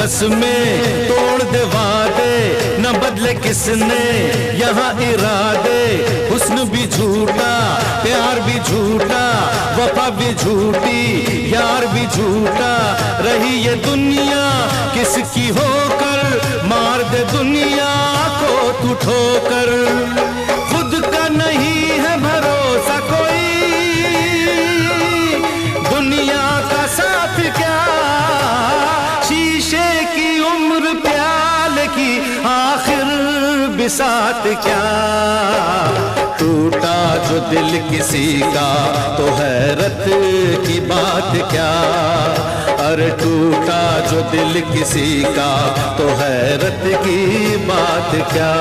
कसमें तोड़ दे वादे, न बदले किसने यहाँ इरादे। हुस्न भी झूठा, प्यार भी झूठा, वफा भी झूठी, यार भी झूठा। रही ये दुनिया किसकी होकर, मार दे दुनिया को तू ठोकर। खुद का नहीं है भरोसा कोई, दुनिया का साथ क्या, शीशे की उम्र प्याले की आखिर बिसात क्या। टूटा जो दिल किसी का तो हैरत की बात क्या, अरे टूटा जो दिल किसी का तो हैरत की बात क्या।